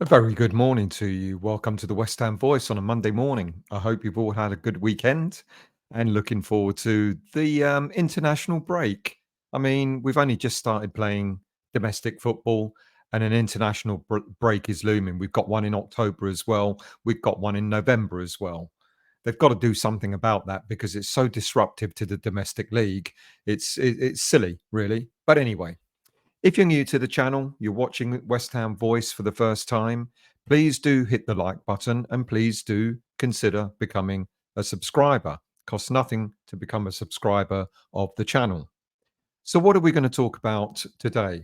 A very good morning to you. Welcome to the West Ham Voice on a Monday morning. I hope you've all had a good weekend and looking forward to the international break. I mean, we've only just started playing domestic football and an international break is looming. We've got one in October as well. We've got one in November as well. They've got to do something about that because it's so disruptive to the domestic league. It's silly, really. But anyway, if you're new to the channel, you're watching West Ham Voice for the first time, please do hit the like button and please do consider becoming a subscriber. Costs nothing to become a subscriber of the channel. So, what are we going to talk about today?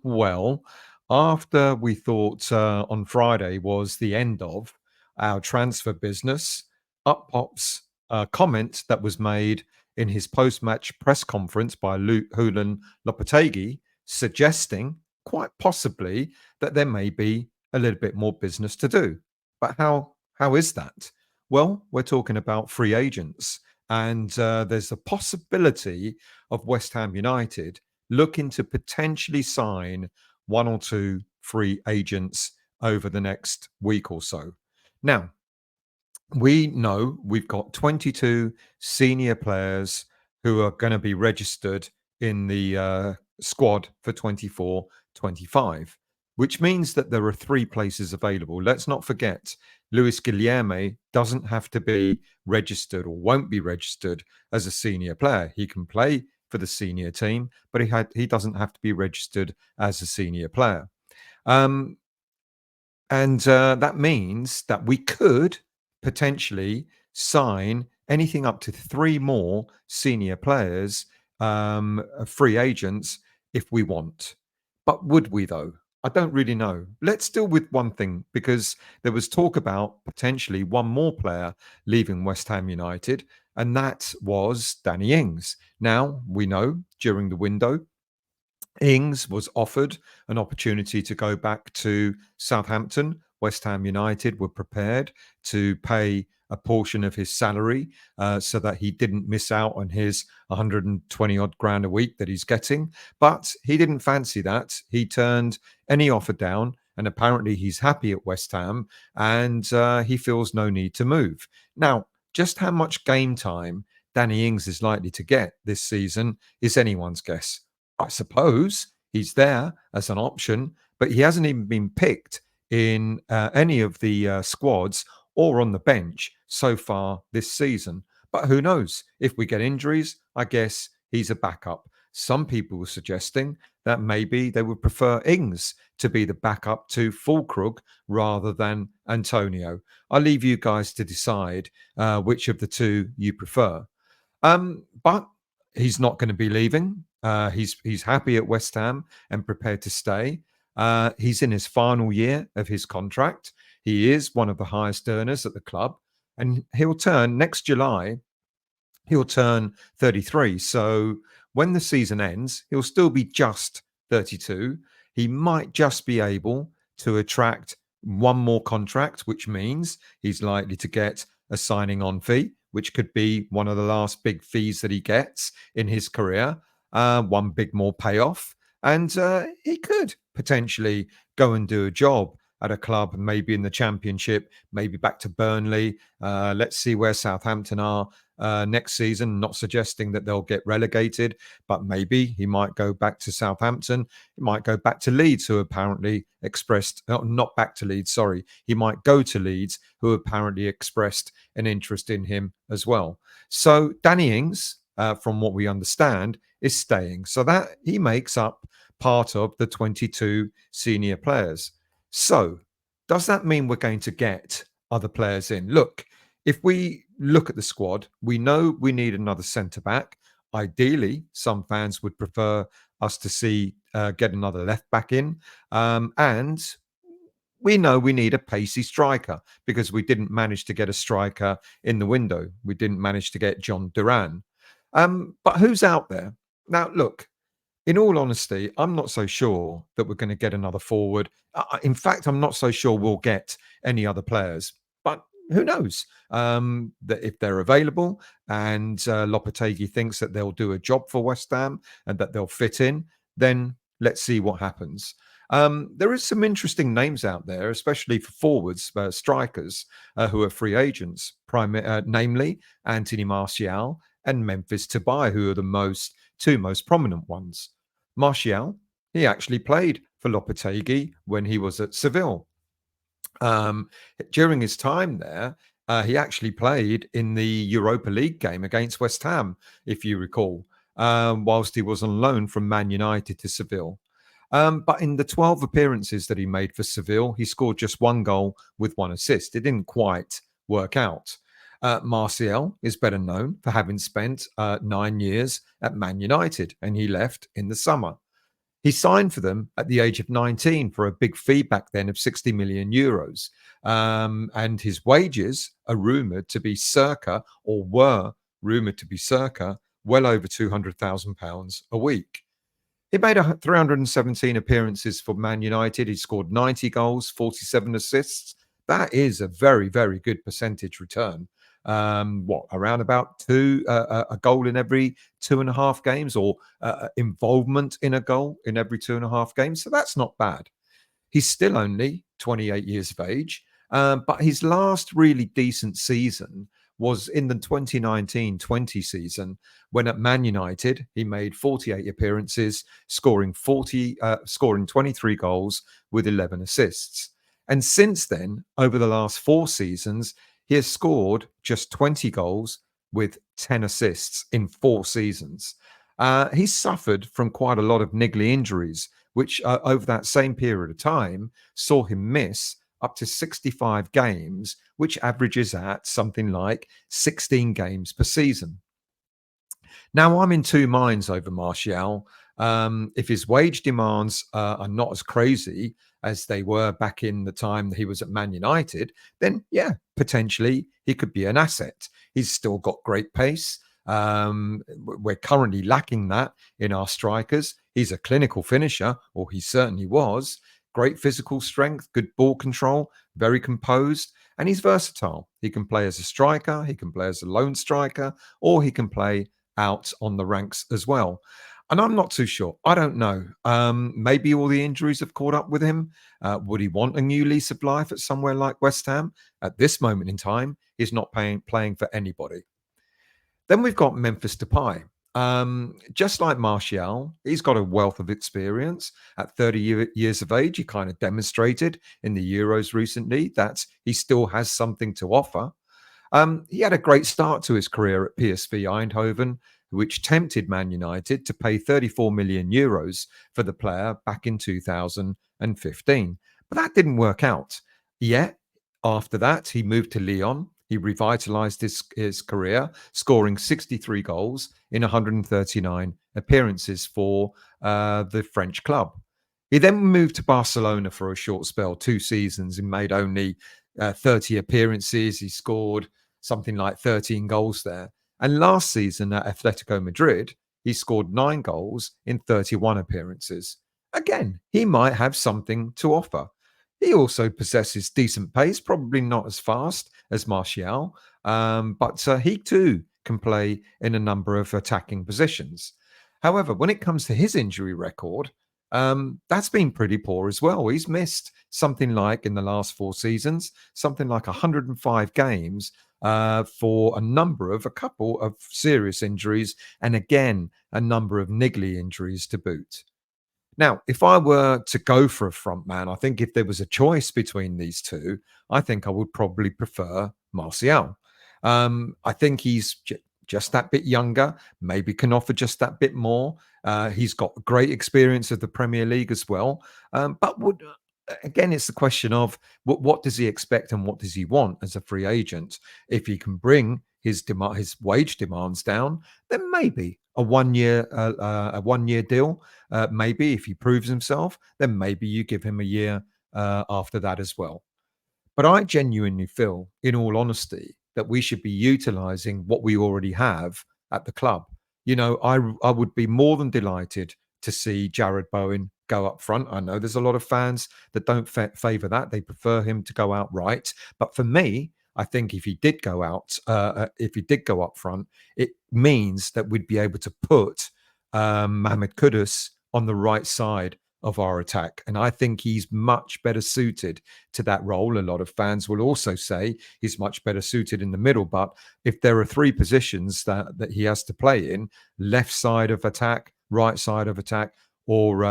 Well, after we thought on Friday was the end of our transfer business, up pops a comment that was made in his post match press conference by Julian Lopetegui, suggesting quite possibly that there may be a little bit more business to do. But how is that? Well, we're talking about free agents, and there's a possibility of West Ham United looking to potentially sign one or two free agents over the next week or so. Now, we know we've got 22 senior players who are going to be registered in the squad for 24-25, which means that there are three places available. Let's not forget, Luis Guilherme doesn't have to be registered or won't be registered as a senior player. He can play for the senior team, but he doesn't have to be registered as a senior player. Um, and that means that we could potentially sign anything up to three more senior players, free agents, if we want. But would we, though? I don't really know. Let's deal with one thing because there was talk about potentially one more player leaving West Ham United, and that was Danny Ings. Now, we know during the window, Ings was offered an opportunity to go back to Southampton. West Ham United were prepared to pay a portion of his salary so that he didn't miss out on his 120 odd grand a week that he's getting. But he didn't fancy that. He turned any offer down. And apparently he's happy at West Ham and he feels no need to move. Now, just how much game time Danny Ings is likely to get this season is anyone's guess. I suppose he's there as an option, but he hasn't even been picked in any of the squads or on the bench so far this season. But who knows? If we get injuries, I guess he's a backup. Some people were suggesting that maybe they would prefer Ings to be the backup to Fulkrug rather than Antonio. I'll leave you guys to decide which of the two you prefer. But he's not going to be leaving. He's happy at West Ham and prepared to stay. He's in his final year of his contract. He is one of the highest earners at the club, and he'll turn next July. He'll turn 33. So when the season ends, he'll still be just 32. He might just be able to attract one more contract, which means he's likely to get a signing on fee, which could be one of the last big fees that he gets in his career, one big more payoff. And he could potentially go and do a job at a club, maybe in the Championship, maybe back to Burnley. Let's see where Southampton are next season. Not suggesting that they'll get relegated, but maybe he might go back to Southampton. He might go back to Leeds, who apparently expressed, not back to Leeds, sorry. He might go to Leeds, who apparently expressed an interest in him as well. So Danny Ings, from what we understand, is staying. So that he makes up part of the 22 senior players. So does that mean we're going to get other players in? Look, if we look at the squad, we know we need another centre back. Ideally, some fans would prefer us to see get another left back in. And we know we need a pacey striker because we didn't manage to get a striker in the window. We didn't manage to get John Duran. But who's out there? Now, look, in all honesty, I'm not so sure that we're going to get another forward. In fact, I'm not so sure we'll get any other players. But who knows? That if they're available and Lopetegui thinks that they'll do a job for West Ham and that they'll fit in, then let's see what happens. There is some interesting names out there, especially for forwards, strikers who are free agents, namely Anthony Martial and Memphis Depay, who are the two most prominent ones. Martial, he actually played for Lopetegui when he was at Seville. Um, During his time there, he actually played in the Europa League game against West Ham, if you recall, whilst he was on loan from Man United to Seville. But in the 12 appearances that he made for Seville, he scored just one goal with one assist. It didn't quite work out. Martial is better known for having spent 9 years at Man United, and he left in the summer. He signed for them at the age of 19 for a big fee back then of 60 million euros. And his wages are rumored to be circa, or were rumored to be circa, well over £200,000 a week. He made 317 appearances for Man United. He scored 90 goals, 47 assists. That is a very, very good percentage return. Around about a goal in every 2.5 games, or involvement in a goal in every 2.5 games. So that's not bad. He's still only 28 years of age, but his last really decent season was in the 2019-20 season, when at Man United he made 48 appearances, scoring 23 goals with 11 assists. And since then, over the last 4 seasons, he has scored just 20 goals with 10 assists in 4 seasons. He's suffered from quite a lot of niggly injuries, which over that same period of time saw him miss up to 65 games, which averages at something like 16 games per season. Now, I'm in two minds over Martial. If his wage demands are not as crazy as they were back in the time that he was at Man United, then yeah, potentially he could be an asset. He's still got great pace. We're currently lacking that in our strikers. He's a clinical finisher, or he certainly was. Great physical strength, good ball control, very composed, and he's versatile. He can play as a striker, he can play as a lone striker, or he can play out on the ranks as well. And I'm not too sure. I don't know. Maybe all the injuries have caught up with him. Would he want a new lease of life at somewhere like West Ham? At this moment in time, he's not playing for anybody. Then we've got Memphis Depay. Just like Martial, he's got a wealth of experience. At 30 years of age, he kind of demonstrated in the Euros recently that he still has something to offer. He had a great start to his career at PSV Eindhoven, which tempted Man United to pay 34 million euros for the player back in 2015. But that didn't work out. Yet, after that, he moved to Lyon. He revitalized his career, scoring 63 goals in 139 appearances for the French club. He then moved to Barcelona for a short spell, 2 seasons, and made only 30 appearances. He scored something like 13 goals there. And last season at Atletico Madrid, he scored 9 goals in 31 appearances. Again, he might have something to offer. He also possesses decent pace, probably not as fast as Martial, but he too can play in a number of attacking positions. However, when it comes to his injury record, that's been pretty poor as well. He's missed something like, in the last 4 seasons, something like 105 games for a couple of serious injuries, and again, a number of niggly injuries to boot. Now, if I were to go for a front man, I think if there was a choice between these two, I think I would probably prefer Martial. I think he's just that bit younger, maybe can offer just that bit more. He's got great experience of the Premier League as well. But again, it's the question of what does he expect and what does he want as a free agent? If he can bring his wage demands down, then maybe a 1 year deal. Maybe if he proves himself, then maybe you give him a year after that as well. But I genuinely feel, in all honesty, that we should be utilizing what we already have at the club. I would be more than delighted to see Jared Bowen go up front. I know there's a lot of fans that don't favor that. They prefer him to go out right. But for me, I think if he did go up front, it means that we'd be able to put Mohamed Kudus on the right side of our attack. And I think he's much better suited to that role. A lot of fans will also say he's much better suited in the middle. But if there are three positions that he has to play in, left side of attack, right side of attack, or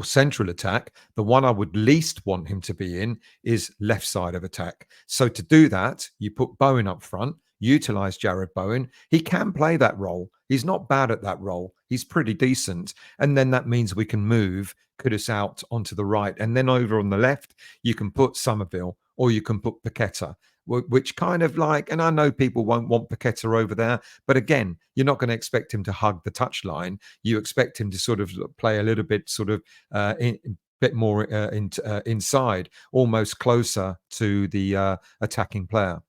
central attack, the one I would least want him to be in is left side of attack. So to do that, you put Bowen up front, utilize Jared Bowen. He can play that role. He's not bad at that role. He's pretty decent. And then that means we can move Kudus out onto the right. And then over on the left, you can put Somerville or you can put Paqueta, which kind of like, and I know people won't want Paqueta over there, but again, you're not going to expect him to hug the touchline. You expect him to sort of play a little bit sort of bit more inside, almost closer to the attacking player.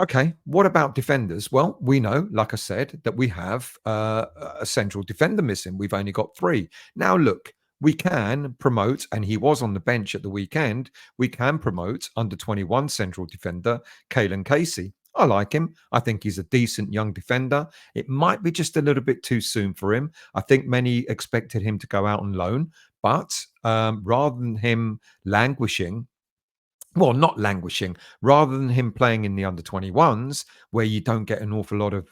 Okay, what about defenders? Well, we know, like I said, that we have a central defender missing. We've only got three. Now, look, we can promote, and he was on the bench at the weekend. We can promote under 21 central defender, Kalen Casey. I like him. I think he's a decent young defender. It might be just a little bit too soon for him. I think many expected him to go out on loan, but rather than him languishing, well, not languishing, rather than him playing in the under 21s, where you don't get an awful lot of,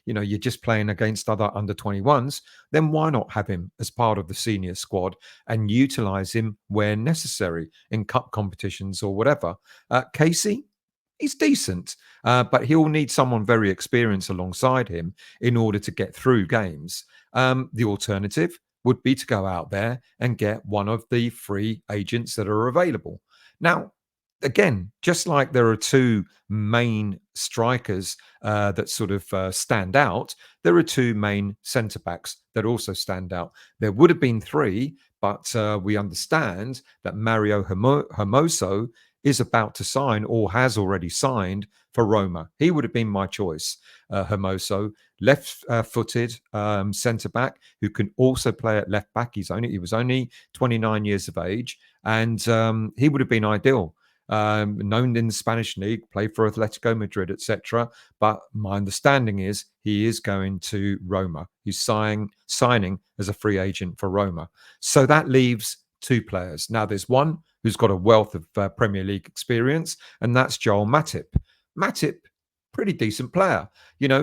you're just playing against other under 21s, then why not have him as part of the senior squad and utilize him where necessary in cup competitions or whatever? Casey, he's decent, but he'll need someone very experienced alongside him in order to get through games. The alternative would be to go out there and get one of the free agents that are available. Now, again, just like there are two main strikers that sort of stand out, there are two main centre backs that also stand out. There would have been three, but we understand that Mario Hermoso is about to sign or has already signed for Roma. He would have been my choice. Hermoso, left-footed centre back who can also play at left back. He was only 29 years of age, and he would have been ideal. Known in the Spanish league, played for Atletico Madrid, etc. But my understanding is he is going to Roma. He's signing as a free agent for Roma. So that leaves two players. Now there's one who's got a wealth of Premier League experience, and that's Joel Matip. Matip, pretty decent player.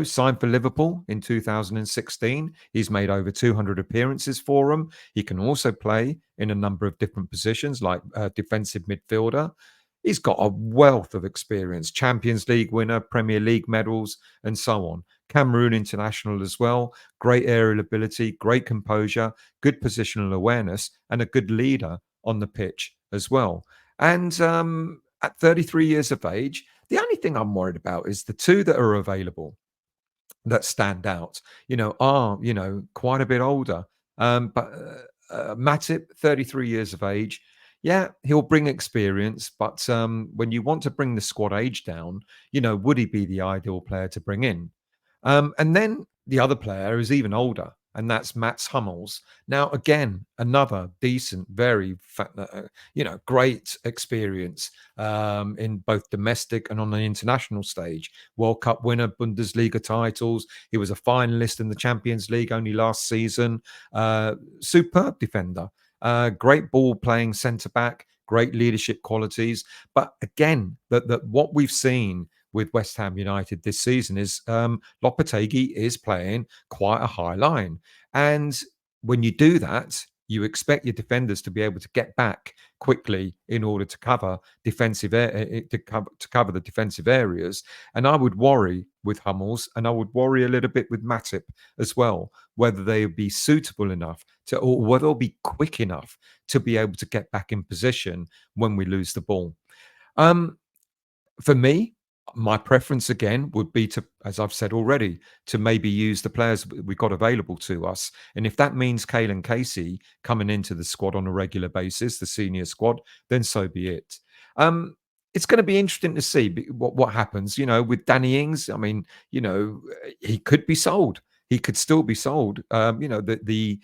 Signed for Liverpool in 2016. He's made over 200 appearances for them. He can also play in a number of different positions like defensive midfielder. He's got a wealth of experience, Champions League winner, Premier League medals, and so on. Cameroon international as well. Great aerial ability, great composure, good positional awareness, and a good leader on the pitch as well. And at 33 years of age, the only thing I'm worried about is the two that are available that stand out, are, quite a bit older. But Matip, 33 years of age, yeah, he'll bring experience, but when you want to bring the squad age down, would he be the ideal player to bring in? And then the other player is even older, and that's Mats Hummels. Now, again, another decent, great experience in both domestic and on the international stage. World Cup winner, Bundesliga titles. He was a finalist in the Champions League only last season. Superb defender. Great ball playing centre back, great leadership qualities. But again, what we've seen with West Ham United this season is Lopetegui is playing quite a high line. And when you do that, you expect your defenders to be able to get back quickly in order to cover cover the defensive areas. And I would worry with Hummels, and I would worry a little bit with Matip as well, whether they would be suitable enough or whether they'll be quick enough to be able to get back in position when we lose the ball. For me, my preference again would be to, as I've said already, to maybe use the players we've got available to us. And if that means Kalen Casey coming into the squad on a regular basis, the senior squad, then so be it. It's going to be interesting to see what happens, with Danny Ings. I mean, he could be sold. He could still be sold. The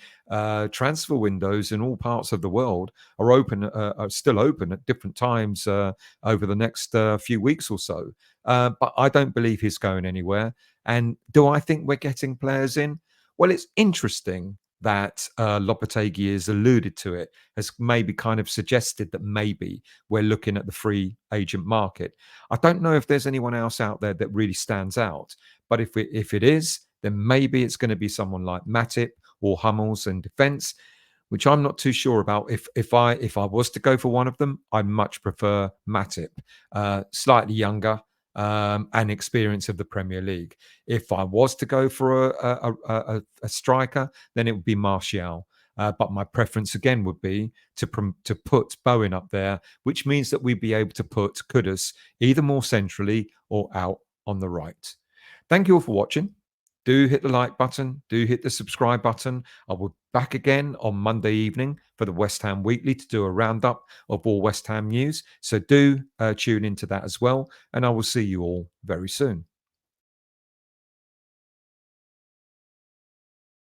transfer windows in all parts of the world are still open at different times over the next few weeks or so. But I don't believe he's going anywhere. And do I think we're getting players in? Well, it's interesting that Lopetegui has alluded to it, has maybe kind of suggested that maybe we're looking at the free agent market. I don't know if there's anyone else out there that really stands out, but if it is, then maybe it's going to be someone like Matip or Hummels in defence, which I'm not too sure about. If I was to go for one of them, I much prefer Matip, slightly younger and experience of the Premier League. If I was to go for a striker, then it would be Martial. But my preference again would be to put Bowen up there, which means that we'd be able to put Kudus either more centrally or out on the right. Thank you all for watching. Do hit the like button. Do hit the subscribe button. I will be back again on Monday evening for the West Ham Weekly to do a roundup of all West Ham news. So do tune into that as well. And I will see you all very soon.